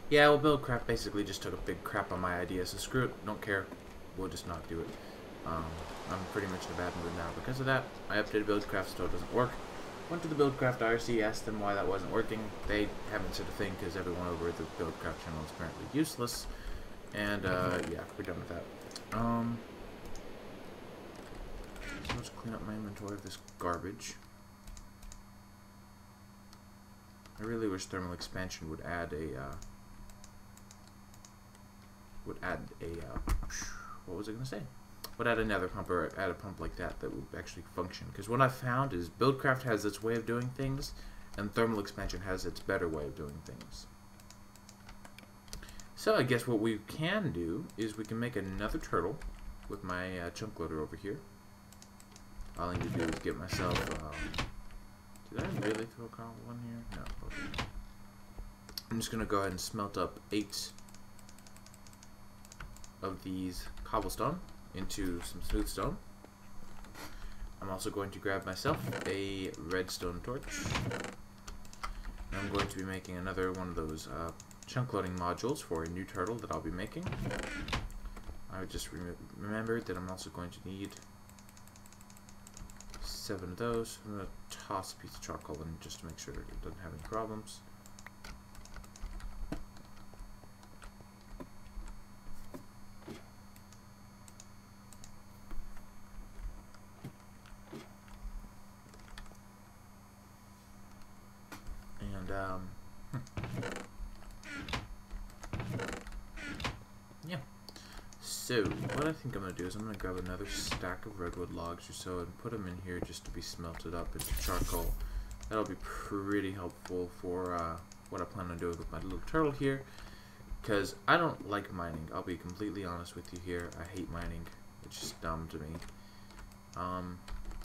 Yeah, well, Buildcraft basically just took a big crap on my idea, so screw it, don't care. We'll just not do it. Um, I'm pretty much in a bad mood now because of that. I updated Buildcraft so it doesn't work. Went to the Buildcraft IRC, asked them why that wasn't working. They haven't said a thing because everyone over at the Buildcraft channel is apparently useless. And, yeah, we're done with that. So let's clean up my inventory of this garbage. I really wish thermal expansion would add a, what was I gonna say? Would add another pump or add a pump like that that would actually function. Because what I found is Buildcraft has its way of doing things, and thermal expansion has its better way of doing things. So I guess what we can do is we can make another turtle with my chunk loader over here. All I need to do is get myself. Did I really throw one here? No. Okay. I'm just gonna go ahead and smelt up 8 of these cobblestone into some smooth stone. I'm also going to grab myself a redstone torch. And I'm going to be making another one of those chunk loading modules for a new turtle that I'll be making. I just remembered that I'm also going to need 7 of those. I'm going to toss a piece of charcoal in just to make sure it doesn't have any problems. Yeah. So, what I think I'm going to do is I'm going to grab another stack of redwood logs or so and put them in here just to be smelted up into charcoal. That'll be pretty helpful for what I plan on doing with my little turtle here. Because I don't like mining. I'll be completely honest with you here. I hate mining. It's just dumb to me.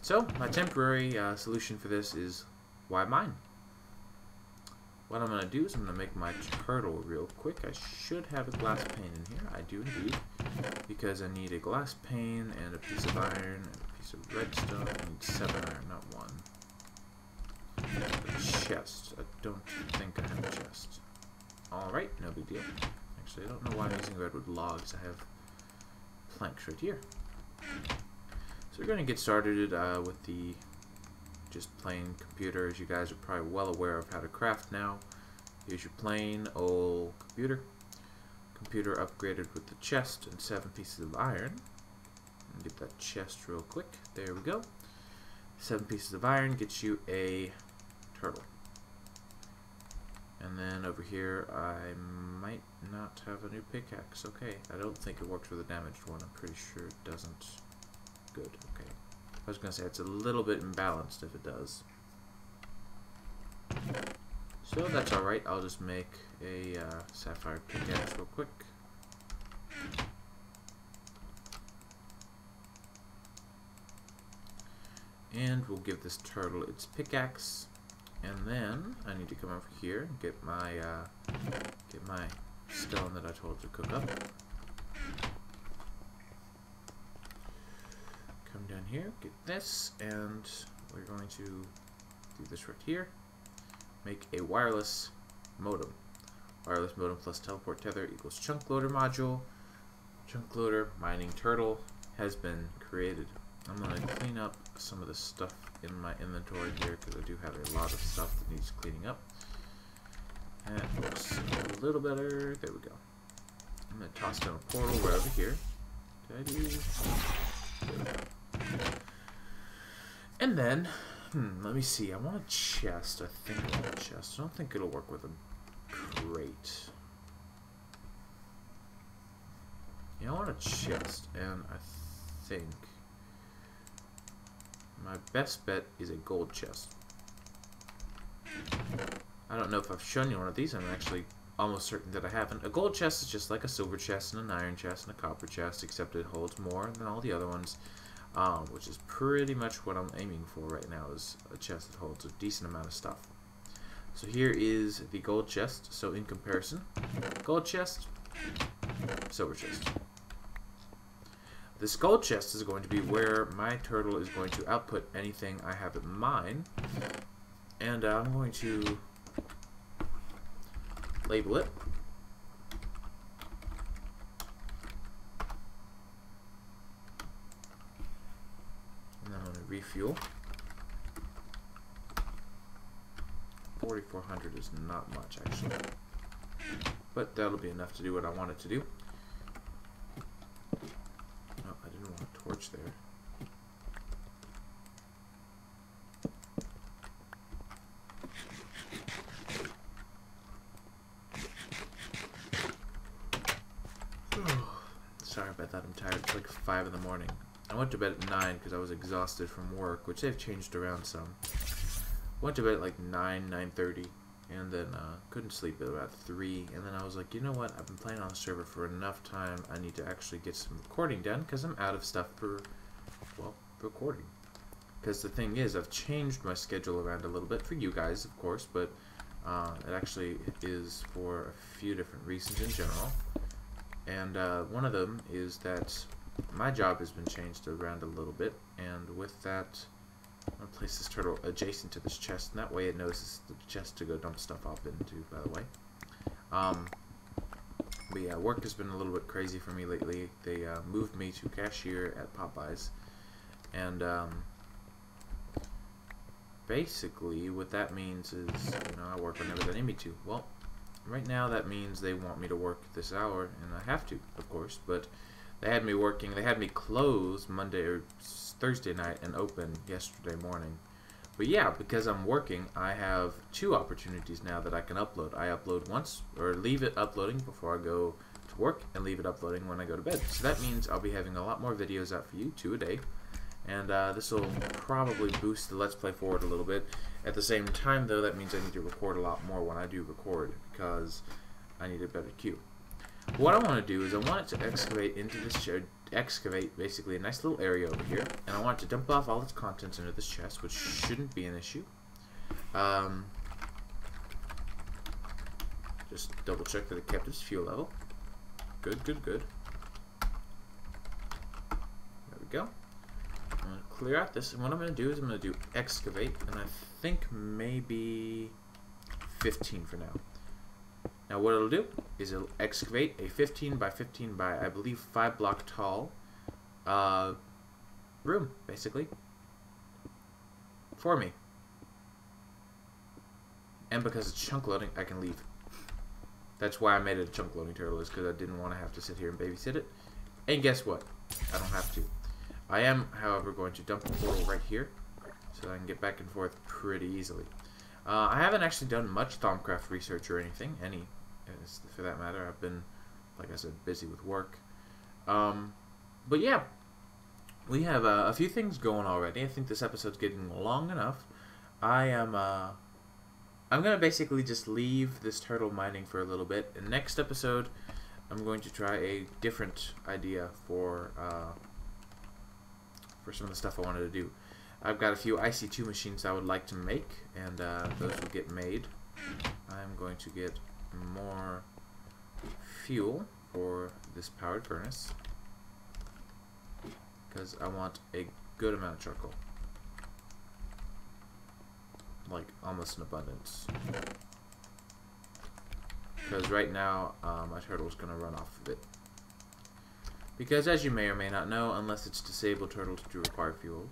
So, my temporary solution for this is why mine? What I'm going to do is I'm going to make my turtle real quick. I should have a glass pane in here. I do indeed. Because I need a glass pane and a piece of iron and a piece of redstone. I need 7 iron, not 1. A chest. I don't think I have a chest. Alright, no big deal. Actually, I don't know why I'm using redwood logs. I have planks right here. So we're going to get started with the just plain computer, as you guys are probably well aware of how to craft now. Here's your plain old computer. Computer upgraded with the chest and 7 pieces of iron. Get that chest real quick. There we go. 7 pieces of iron gets you a turtle. And then over here, I might not have a new pickaxe. Okay, I don't think it worked for the damaged one. I'm pretty sure it doesn't. Good, okay. I was going to say it's a little bit imbalanced if it does. So that's alright. I'll just make a sapphire pickaxe real quick. And we'll give this turtle its pickaxe. And then I need to come over here and get my stone that I told it to cook up. Come down here, get this, and we're going to do this right here. Make a wireless modem. Wireless modem plus teleport tether equals chunk loader module. Chunk loader mining turtle has been created. I'm going to clean up some of the stuff in my inventory here because I do have a lot of stuff that needs cleaning up. That looks a little better. There we go. I'm going to toss down a portal right over here. Did I do? There we go. And then, let me see. I want a chest. I think I want a chest. I don't think it'll work with a crate. Yeah, I want a chest, and I think my best bet is a gold chest. I don't know if I've shown you one of these. I'm actually almost certain that I haven't. A gold chest is just like a silver chest and an iron chest and a copper chest, except it holds more than all the other ones, which is pretty much what I'm aiming for right now, is a chest that holds a decent amount of stuff. So here is the gold chest. So in comparison, gold chest, silver chest. This gold chest is going to be where my turtle is going to output anything I have in mine. And I'm going to label it refuel. 4,400 is not much, actually. But that'll be enough to do what I want it to do. Oh, I didn't want a torch there. Sorry about that, I'm tired. It's like 5 in the morning. I went to bed at 9 because I was exhausted from work, which they've changed around some. Went to bed at like 9:30, and then couldn't sleep at about 3, and then I was like, you know what, I've been playing on the server for enough time, I need to actually get some recording done, because I'm out of stuff for, well, recording. Because the thing is, I've changed my schedule around a little bit, for you guys, of course, but it actually is for a few different reasons in general. And one of them is that my job has been changed around a little bit, and with that, I'm going to place this turtle adjacent to this chest, and that way it knows it's the chest to go dump stuff off into, by the way. But yeah, work has been a little bit crazy for me lately. They moved me to cashier at Popeyes, and basically what that means is, you know, I work whenever they need me to. Well, right now that means they want me to work this hour, and I have to, of course, but they had me working, they had me close Monday or Thursday night and open yesterday morning. But yeah, because I'm working, I have 2 opportunities now that I can upload. I upload once, or leave it uploading before I go to work, and leave it uploading when I go to bed. So that means I'll be having a lot more videos out for you, 2 a day. And this will probably boost the Let's Play forward a little bit. At the same time, though, that means I need to record a lot more when I do record, because I need a better queue. What I want to do is I want it to excavate into this chest, excavate basically a nice little area over here, and I want it to dump off all its contents into this chest, which shouldn't be an issue. Just double check that it kept its fuel level. Good, good, good. There we go. I'm going to clear out this, and what I'm going to do is I'm going to do excavate, and I think maybe 15 for now. Now what it'll do is it'll excavate a 15 by 15 by, I believe, 5 block tall room, basically, for me. And because it's chunk loading, I can leave. That's why I made it a chunk loading turtle, is because I didn't want to have to sit here and babysit it. And guess what? I don't have to. I am, however, going to dump the portal right here, so that I can get back and forth pretty easily. I haven't actually done much Thaumcraft research or anything, for that matter. I've been, like I said, busy with work. But yeah, we have a few things going already. I think this episode's getting long enough. I'm gonna basically just leave this turtle mining for a little bit. And next episode, I'm going to try a different idea for some of the stuff I wanted to do. I've got a few IC2 machines I would like to make, and those will get made. I'm going to get more fuel for this powered furnace, because I want a good amount of charcoal. Like, almost an abundance. Because right now, my turtle's going to run off of it. Because, as you may or may not know, unless it's disabled, turtles do require fuel.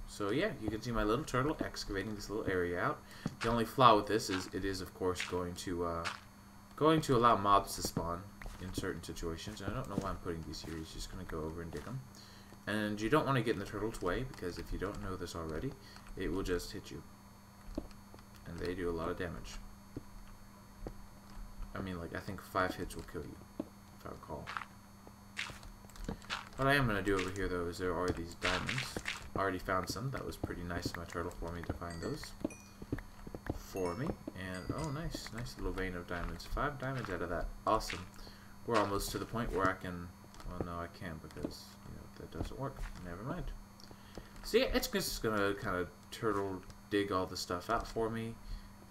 So yeah, you can see my little turtle excavating this little area out. The only flaw with this is it is, of course, going to allow mobs to spawn in certain situations. And I don't know why I'm putting these here. He's just going to go over and dig them. And you don't want to get in the turtle's way, because if you don't know this already, it will just hit you. And they do a lot of damage. I mean, like, I think 5 hits will kill you, if I recall. What I am going to do over here, though, is there are these diamonds. I already found some. That was pretty nice of my turtle for me to find those for me. And, oh, nice. Nice little vein of diamonds. 5 diamonds out of that. Awesome. We're almost to the point where I can... Well, no, I can't, because, you know, that doesn't work. Never mind. So, yeah, it's just going to kind of turtle dig all the stuff out for me.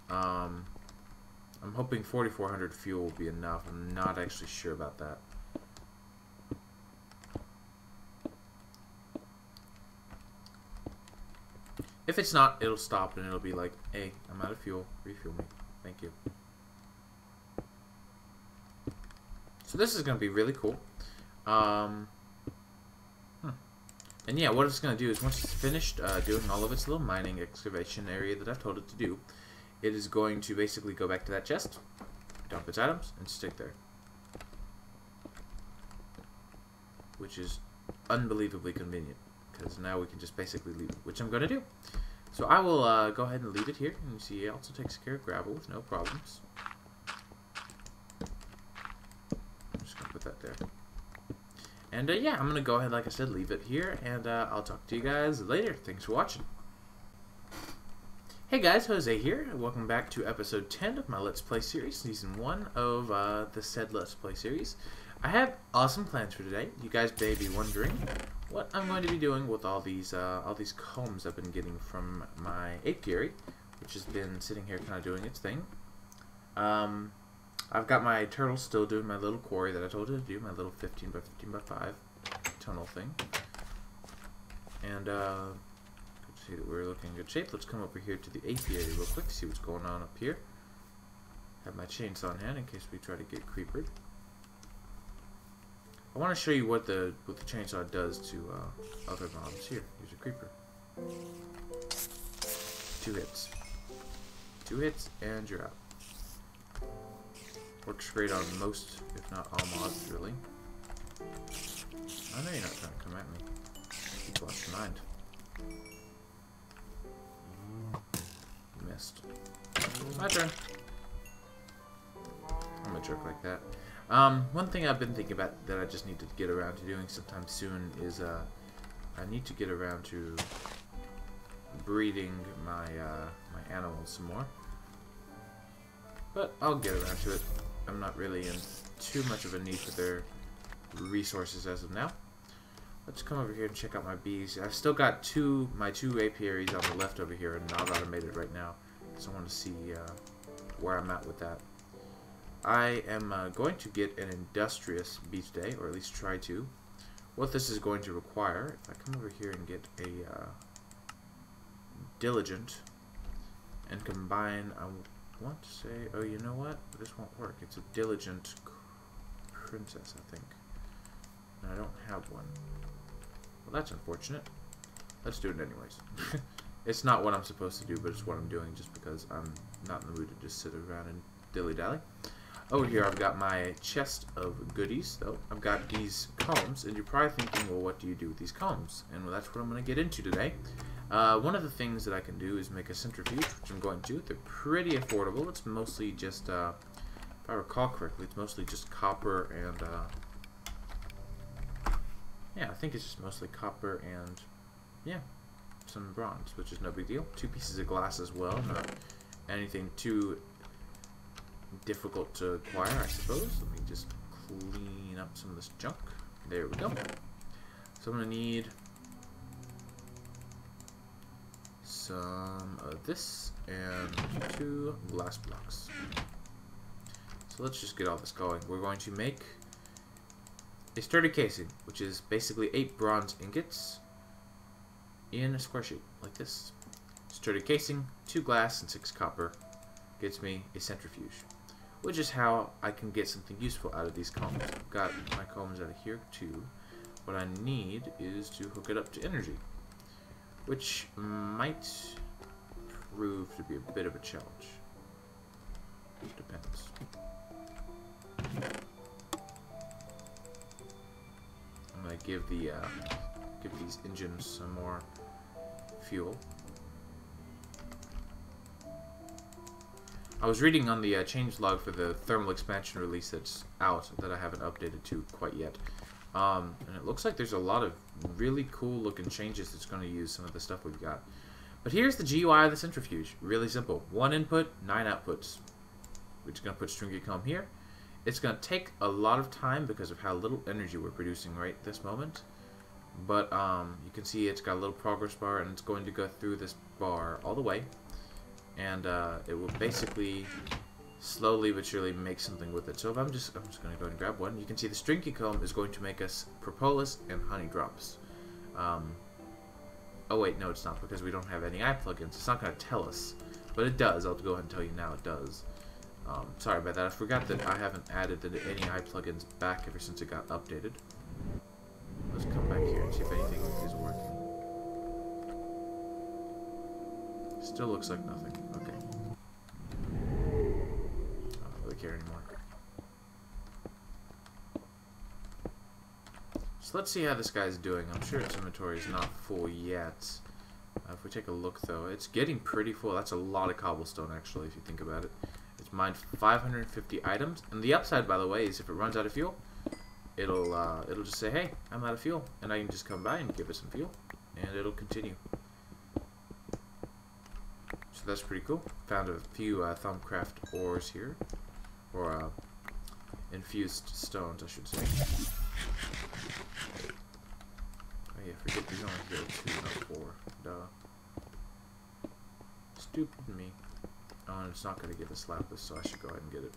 I'm hoping 4,400 fuel will be enough. I'm not actually sure about that. If it's not, it'll stop and it'll be like, hey, I'm out of fuel. Refuel me. Thank you. So this is going to be really cool. And yeah, what it's going to do is once it's finished doing all of its little mining excavation area that I've told it to do, it is going to basically go back to that chest, dump its items, and stick there. Which is unbelievably convenient, because now we can just basically leave it, which I'm going to do. So I will go ahead and leave it here, and you see it also takes care of gravel with no problems. I'm just going to put that there. And yeah, I'm going to go ahead, like I said, leave it here, and I'll talk to you guys later. Thanks for watching. Hey guys, Jose here, and welcome back to episode 10 of my Let's Play series, season 1 of the said Let's Play series. I have awesome plans for today. You guys may be wondering what I'm going to be doing with all these combs I've been getting from my apiary, which has been sitting here kind of doing its thing. I've got my turtle still doing my little quarry that I told you to do, my little 15 by 15 by 5 tunnel thing. And good to see that we're looking in good shape. Let's come over here to the apiary real quick, see what's going on up here. Have my chainsaw in hand in case we try to get creepered. I want to show you what the chainsaw does to other mobs. Here, here's a creeper. 2 hits. 2 hits and you're out. Works great on most, if not all mobs, really. I know you're not trying to come at me. Keep lost your mind. You missed. My turn. I'm a jerk like that. One thing I've been thinking about that I just need to get around to doing sometime soon is I need to get around to breeding my my animals some more. But I'll get around to it. I'm not really in too much of a need for their resources as of now. Let's come over here and check out my bees. I've still got my two apiaries on the left over here and not automated right now. So I want to see where I'm at with that. I am going to get an industrious bee today, or at least try to. What this is going to require, if I come over here and get a diligent and combine, I want to say, oh, you know what? This won't work. It's a diligent princess, I think. And I don't have one. Well, that's unfortunate. Let's do it anyways. It's not what I'm supposed to do, but it's what I'm doing just because I'm not in the mood to just sit around and dilly-dally. Over here, I've got my chest of goodies, though. I've got these combs, and you're probably thinking, well, what do you do with these combs? And well, that's what I'm going to get into today. One of the things that I can do is make a centrifuge, which I'm going to. They're pretty affordable. It's mostly just, if I recall correctly, it's mostly just copper and, yeah, I think it's just mostly copper and, yeah, some bronze, which is no big deal. 2 pieces of glass as well, not anything too difficult to acquire, I suppose. Let me just clean up some of this junk. There we go. So I'm going to need some of this and 2 glass blocks. So let's just get all this going. We're going to make a sturdy casing, which is basically 8 bronze ingots in a square shape, like this. Sturdy casing, 2 glass, and 6 copper gets me a centrifuge, which is how I can get something useful out of these combs. I've got my combs out of here too. What I need is to hook it up to energy, which might prove to be a bit of a challenge. It depends. I'm gonna give these engines some more fuel. I was reading on the changelog for the thermal expansion release that's out that I haven't updated to quite yet. And it looks like there's a lot of really cool looking changes that's going to use some of the stuff we've got. But here's the GUI of the centrifuge. Really simple. 1 input, 9 outputs. We're just going to put stringy comb here. It's going to take a lot of time because of how little energy we're producing right this moment. But you can see it's got a little progress bar, and it's going to go through this bar all the way. And it will basically slowly but surely make something with it. So if I'm just going to go ahead and grab one. You can see the stringy comb is going to make us propolis and honey drops. Oh wait, no, it's not, because we don't have any eye plugins. It's not going to tell us, but it does. I'll go ahead and tell you now. It does. Sorry about that. I forgot that I haven't added any eye plugins back ever since it got updated. Let's come back here and see if anything is working. Still looks like nothing. Okay. I don't really care anymore. So let's see how this guy's doing. I'm sure its inventory is not full yet. If we take a look, though, it's getting pretty full. That's a lot of cobblestone, actually, if you think about it. It's mined 550 items. And the upside, by the way, is if it runs out of fuel, it'll just say, hey, I'm out of fuel. And I can just come by and give it some fuel. And it'll continue. So that's pretty cool. Found a few Thumbcraft ores here. Or infused stones, I should say. Oh yeah, forget these only go 2, not 4. Duh. Stupid me. Oh, and it's not going to give us lapis, so I should go ahead and get it.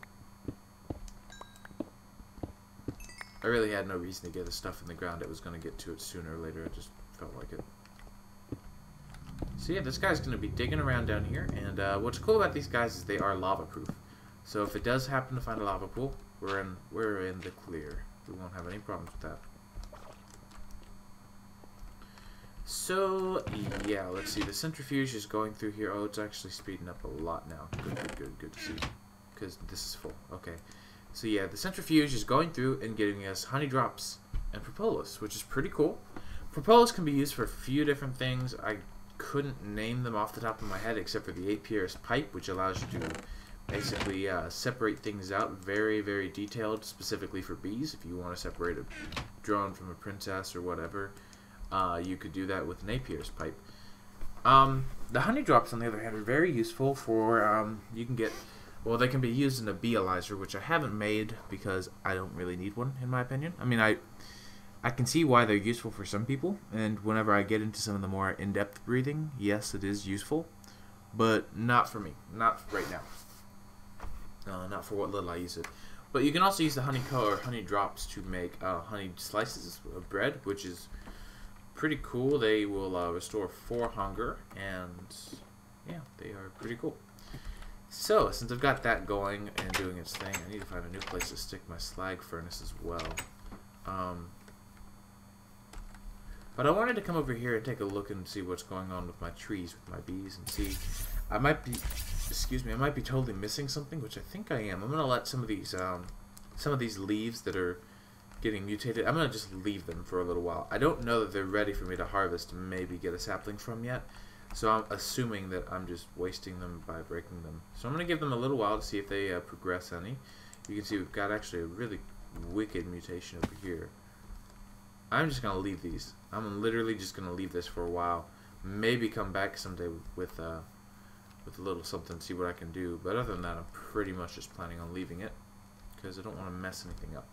I really had no reason to get the stuff in the ground. It was going to get to it sooner or later. I just felt like it. So yeah, this guy's going to be digging around down here, and what's cool about these guys is they are lava proof. So if it does happen to find a lava pool, we're in the clear. We won't have any problems with that. So yeah, let's see. The centrifuge is going through here. Oh, it's actually speeding up a lot now. Good to see. Because this is full. Okay. So yeah, the centrifuge is going through and giving us honey drops and propolis, which is pretty cool. Propolis can be used for a few different things. I couldn't name them off the top of my head except for the 8-pierce pipe, which allows you to basically separate things out very, very detailed, specifically for bees. If you want to separate a drone from a princess or whatever, you could do that with an 8-pierce pipe. The honey drops, on the other hand, are very useful for, you can get, well, they can be used in a beealyzer, which I haven't made because I don't really need one, in my opinion. I mean, I can see why they're useful for some people, and whenever I get into some of the more in-depth breathing, yes, it is useful, but not for me. Not right now. Not for what little I use it. But you can also use the honey drops to make honey slices of bread, which is pretty cool. They will restore 4 hunger, and yeah, they are pretty cool. So, since I've got that going and doing its thing, I need to find a new place to stick my slag furnace as well. But I wanted to come over here and take a look and see what's going on with my trees, with my bees, and see. I might be, I might be totally missing something, which I think I am. I'm gonna let some of these leaves that are getting mutated, I'm gonna just leave them for a little while. I don't know that they're ready for me to harvest and maybe get a sapling from yet, so I'm assuming that I'm just wasting them by breaking them. So I'm gonna give them a little while to see if they progress any. You can see we've got actually a really wicked mutation over here. I'm just gonna leave these. I'm literally just gonna leave this for a while. Maybe come back someday with a little something, see what I can do. But other than that, I'm pretty much just planning on leaving it because I don't want to mess anything up.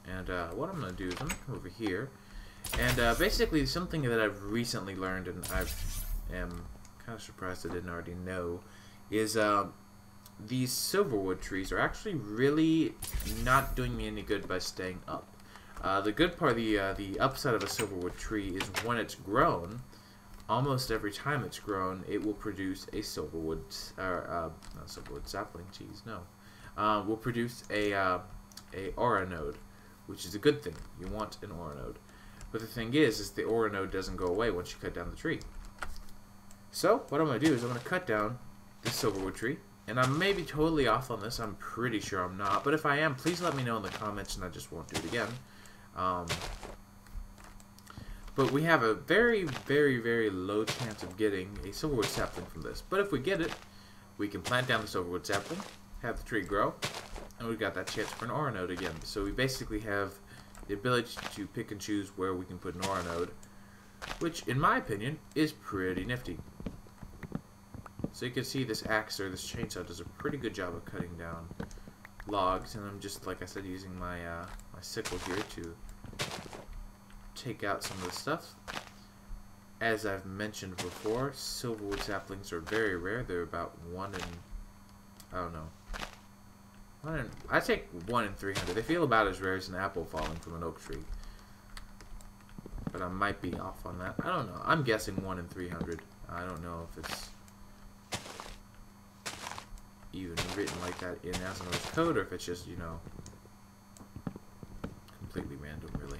And what I'm gonna do is I'm gonna come over here, and basically something that I've recently learned, and I am kind of surprised I didn't already know, is these silverwood trees are actually really not doing me any good by staying up. The good part, the upside of a silverwood tree is when it's grown, almost every time it's grown, it will produce a silverwood, not silverwood sapling, geez, no, will produce a aura node, which is a good thing. You want an aura node. But the thing is the aura node doesn't go away once you cut down the tree. So, what I'm going to do is I'm going to cut down this silverwood tree, and I may be totally off on this, I'm pretty sure I'm not, but if I am, please let me know in the comments and I just won't do it again. But we have a very, very, very low chance of getting a silverwood sapling from this. But if we get it, we can plant down the silverwood sapling, have the tree grow, and we've got that chance for an aura node again. So we basically have the ability to pick and choose where we can put an aura node, which, in my opinion, is pretty nifty. So you can see this axe or this chainsaw does a pretty good job of cutting down logs, and I'm just, like I said, using my my sickle here to take out some of the stuff. As I've mentioned before, silverwood saplings are very rare. They're about 1 in, I don't know, I take 1 in 300. They feel about as rare as an apple falling from an oak tree. But I might be off on that. I don't know. I'm guessing 1 in 300. I don't know if it's even written like that in Asino's code, or if it's just, you know, completely random, really.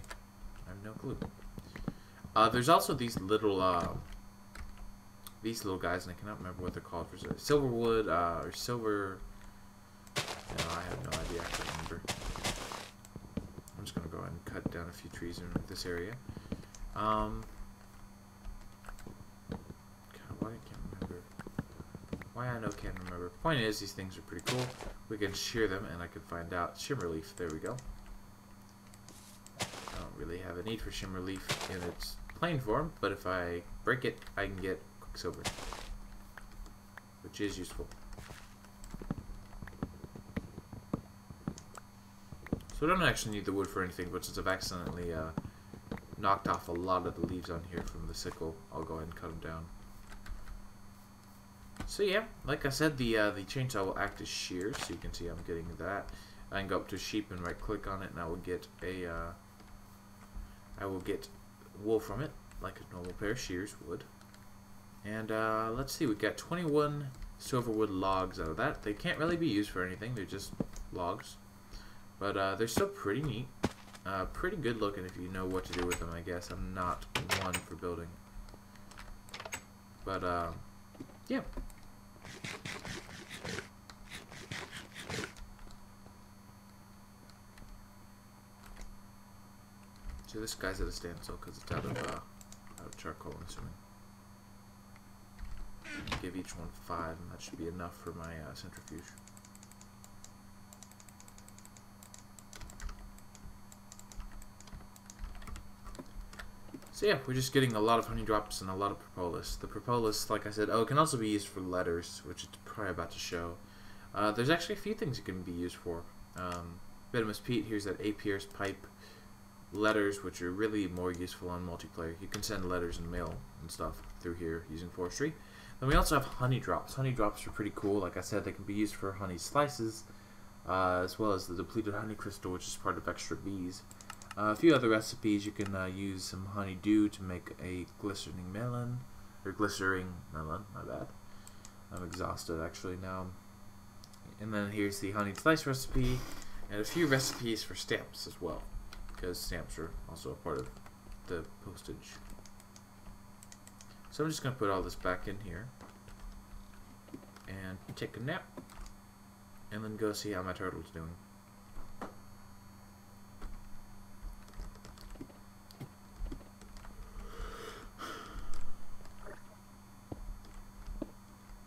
glue. There's also these little guys, and I cannot remember what they're called. For silverwood or silver. No, I have no idea. I can't remember. I'm just gonna go ahead and cut down a few trees in this area. God, why I can't remember. Why I know can't remember. Point is, these things are pretty cool. We can shear them, and I can find out shimmer leaf. There we go. I don't really have a need for shimmer leaf in its plain form, but if I break it, I can get quicksilver, which is useful. So I don't actually need the wood for anything, but since I've accidentally knocked off a lot of the leaves on here from the sickle, I'll go ahead and cut them down. So yeah, like I said, the chainsaw will act as shears, so you can see I'm getting that. I can go up to sheep and right click on it, and I will get wool from it, like a normal pair of shears would. And let's see, we got 21 silverwood logs out of that. They can't really be used for anything, they're just logs. But they're still pretty neat. Pretty good looking if you know what to do with them, I guess. I'm not one for building. But, yeah. So this guy's at a standstill because it's out of charcoal, I'm assuming. Give each one 5, and that should be enough for my centrifuge. So yeah, we're just getting a lot of honey drops and a lot of propolis. The propolis, like I said, it can also be used for letters, which it's probably about to show. There's actually a few things it can be used for. Venomous peat, here's that Apier's pipe. Letters, which are really more useful on multiplayer. You can send letters and mail and stuff through here using forestry. Then we also have honey drops. Honey drops are pretty cool. Like I said, they can be used for honey slices, as well as the depleted honey crystal, which is part of extra bees. A few other recipes, you can use some honeydew to make a glycerine melon, or glycerine melon, my bad. I'm exhausted actually now. And then here's the honey slice recipe, and a few recipes for stamps as well, because stamps are also a part of the postage. So I'm just going to put all this back in here, and take a nap, and then go see how my turtle's doing.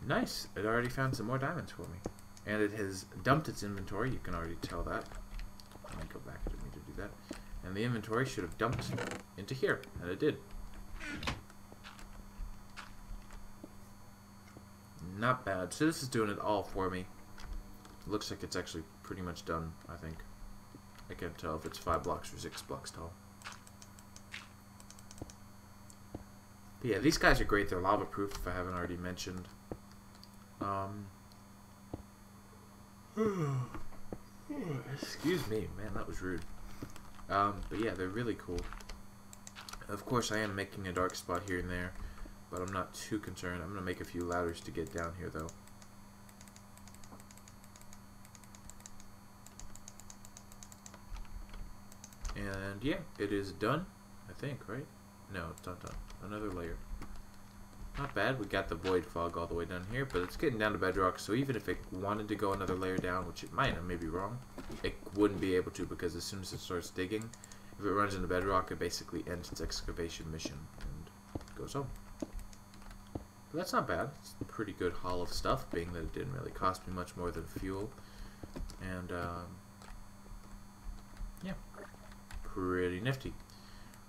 Nice, it already found some more diamonds for me. And it has dumped its inventory, you can already tell that. Let me go back, I didn't mean to do that. And the inventory should have dumped into here, and it did. Not bad. So this is doing it all for me. It looks like it's actually pretty much done, I think. I can't tell if it's 5 blocks or 6 blocks tall. But yeah, these guys are great. They're lava proof, if I haven't already mentioned. Excuse me, man, that was rude. But yeah, they're really cool. Of course, I am making a dark spot here and there, but I'm not too concerned. I'm going to make a few ladders to get down here, though. And yeah, it is done, I think, right? No, it's not done. Another layer. Not bad. We got the void fog all the way down here, but it's getting down to bedrock, so even if it wanted to go another layer down, which it might, I may be wrong, it wouldn't be able to, because as soon as it starts digging, if it runs into bedrock, it basically ends its excavation mission and goes home. But that's not bad. It's pretty good haul of stuff, being that it didn't really cost me much more than fuel. And, yeah, pretty nifty.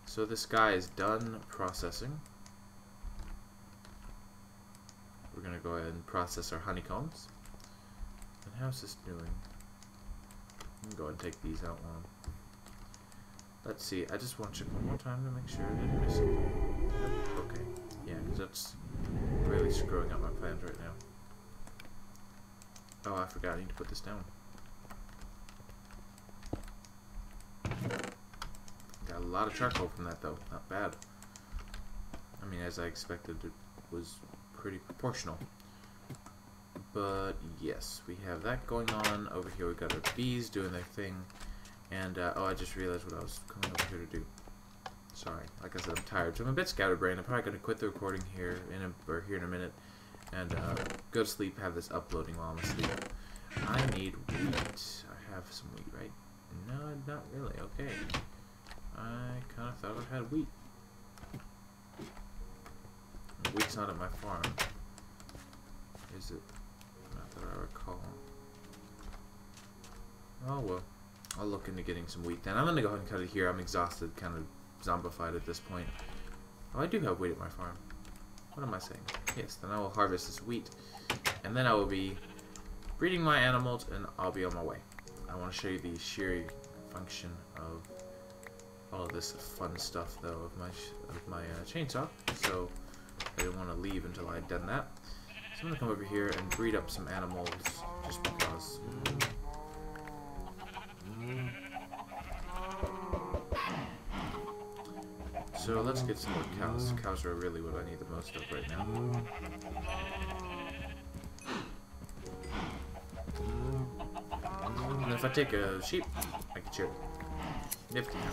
So this guy is done processing. We're going to go ahead and process our honeycombs. And how's this doing? I'm going to go ahead and take these out one. Let's see. I just want to check one more time to make sure I didn't miss something. Nope. Okay. Yeah, because that's really screwing up my plans right now. Oh, I forgot. I need to put this down. Got a lot of charcoal from that, though. Not bad. I mean, as I expected, it was pretty proportional. But yes, we have that going on. Over here we got our bees doing their thing. And, oh, I just realized what I was coming over here to do. Sorry, like I said, I'm tired, so I'm a bit scatterbrained. I'm probably going to quit the recording here in a minute and go to sleep, have this uploading while I'm asleep. I need wheat. I have some wheat, right? No, not really. Okay. I kind of thought I had wheat. Wheat's not at my farm. Is it? Not that I recall. Oh well. I'll look into getting some wheat then. I'm going to go ahead and cut it here. I'm exhausted, kind of zombified at this point. Oh, I do have wheat at my farm. What am I saying? Yes, then I will harvest this wheat. And then I will be breeding my animals and I'll be on my way. I want to show you the shearing function of all of this fun stuff, though, of my chainsaw. So I didn't want to leave until I had done that. So I'm going to come over here and breed up some animals just because... So let's get some more cows. Cows are really what I need the most of right now. And if I take a sheep, I can cheer. Nifty now.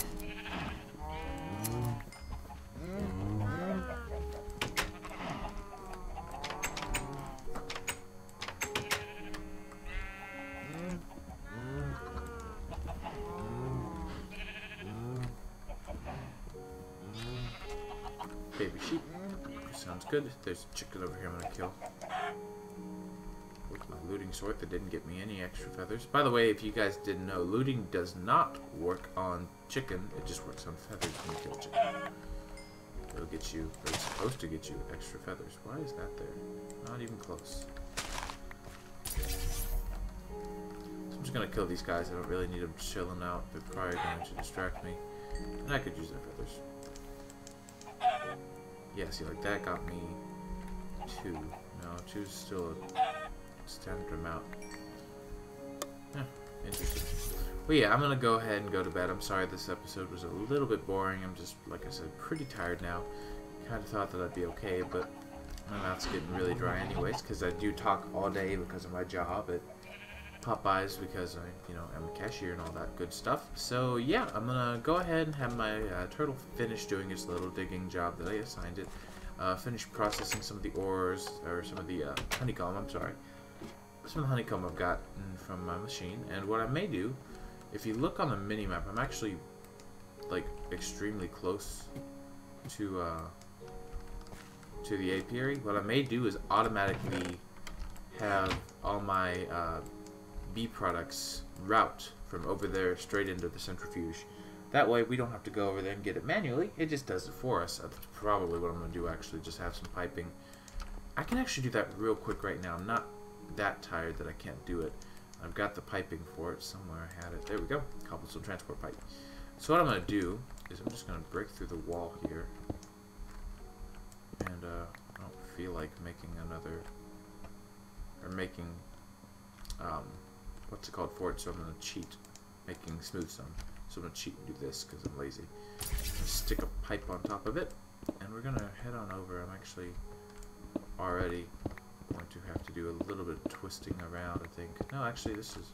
Baby sheep. Sounds good. There's a chicken over here I'm gonna kill. With my looting sword that didn't get me any extra feathers. By the way, if you guys didn't know, looting does not work on chicken. It just works on feathers when you kill chicken. It'll get you, or it's supposed to get you extra feathers. Why is that there? Not even close. So I'm just gonna kill these guys. I don't really need them chilling out. They're probably going to distract me. And I could use their feathers. Yeah, see, like that got me 2. No, 2 is still a standard amount. Interesting. Well, yeah, I'm gonna go ahead and go to bed. I'm sorry this episode was a little bit boring. I'm just, like I said, pretty tired now. Kind of thought that I'd be okay, but my mouth's getting really dry anyways, because I do talk all day because of my job at Popeyes, because I, am a cashier and all that good stuff. So yeah, I'm gonna go ahead and have my turtle finish doing its little digging job that I assigned it. Finish processing some of the ores, or some of the honeycomb, I'm sorry. Some of the honeycomb I've got from my machine. And what I may do, if you look on the mini-map, I'm actually, like, extremely close to the apiary. What I may do is automatically have all my bee products route from over there straight into the centrifuge. That way we don't have to go over there and get it manually. It just does it for us. That's probably what I'm going to do, actually, just have some piping. I can actually do that real quick right now. I'm not that tired that I can't do it. I've got the piping for it somewhere. I had it. There we go. Cobblestone transport pipe. So what I'm going to do is I'm just going to break through the wall here. And I don't feel like making another, or making, what's it called for it, so I'm going to cheat, making smooth stone. So I'm going to cheat and do this because I'm lazy. Stick a pipe on top of it, and we're going to head on over. I'm actually already going to have to do a little bit of twisting around, I think. No, actually, this is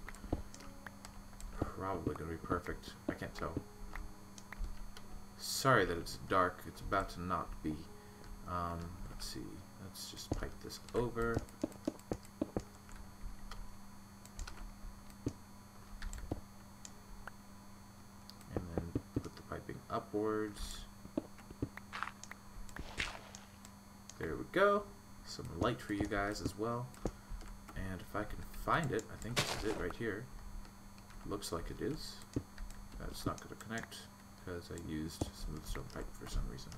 probably going to be perfect. I can't tell. Sorry that it's dark. It's about to not be. Let's see. Let's just pipe this over. And then put the piping upwards. There we go. Some light for you guys as well. And if I can find it, I think this is it right here. Looks like it is. That's not going to connect because I used smooth stone pipe for some reason.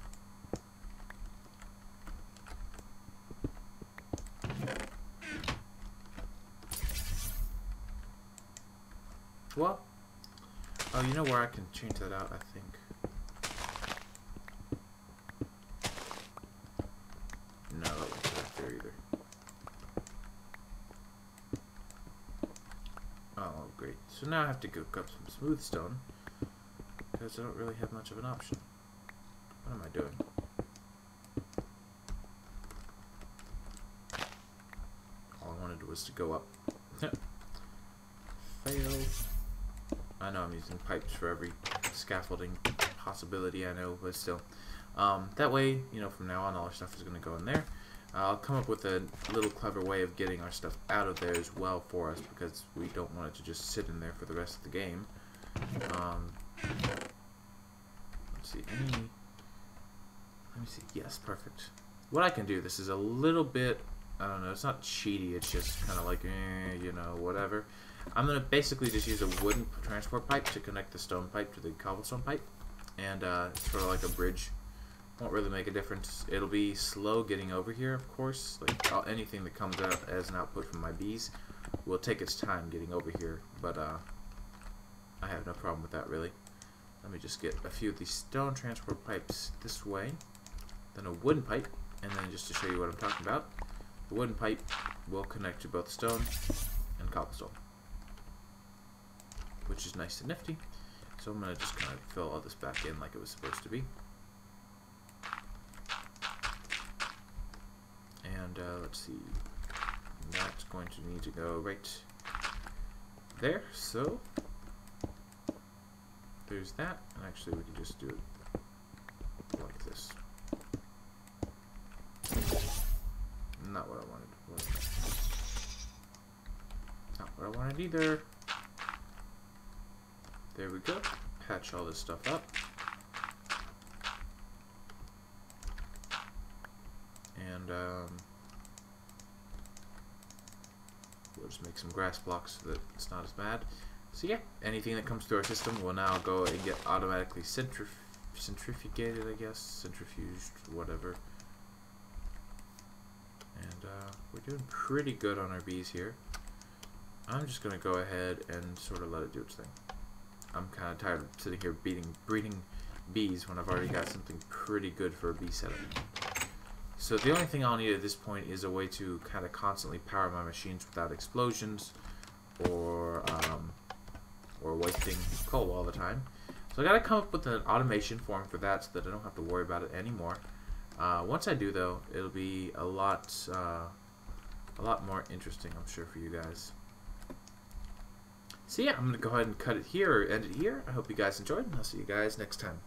Well, oh, you know where I can change that out, I think. No, that won't connect there either. Oh, great. So now I have to cook up some smooth stone, because I don't really have much of an option. What am I doing? All I wanted was to go up. Failed. I know I'm using pipes for every scaffolding possibility, I know, but still. That way, you know, from now on, all our stuff is going to go in there. I'll come up with a little clever way of getting our stuff out of there as well for us, because we don't want it to just sit in there for the rest of the game. Let's see, let me see, yes, perfect. What I can do, this is a little bit, I don't know, it's not cheaty, it's just kind of like, you know, whatever. I'm going to basically just use a wooden transport pipe to connect the stone pipe to the cobblestone pipe, and it's sort of like a bridge. Won't really make a difference. It'll be slow getting over here, of course. Like anything that comes out as an output from my bees will take its time getting over here, but I have no problem with that, really. Let me just get a few of these stone transport pipes this way, then a wooden pipe, and then just to show you what I'm talking about, the wooden pipe will connect to both stone and cobblestone, which is nice and nifty. So I'm going to just kind of fill all this back in like it was supposed to be. And let's see, that's going to need to go right there, so there's that, and actually we can just do it like this. Not what I wanted. Not what I wanted either. There we go. Patch all this stuff up. And we'll just make some grass blocks so that it's not as bad. So yeah, anything that comes through our system will now go and get automatically centrifugated, I guess, centrifuged, whatever. And we're doing pretty good on our bees here. I'm just gonna go ahead and sort of let it do its thing. I'm kind of tired of sitting here breeding bees when I've already got something pretty good for a bee setup. So the only thing I'll need at this point is a way to kind of constantly power my machines without explosions or wasting coal all the time. So I gotta come up with an automation form for that so that I don't have to worry about it anymore. Once I do, though, it'll be a lot more interesting, I'm sure, for you guys. So yeah, I'm gonna go ahead and cut it here or end it here. I hope you guys enjoyed, and I'll see you guys next time.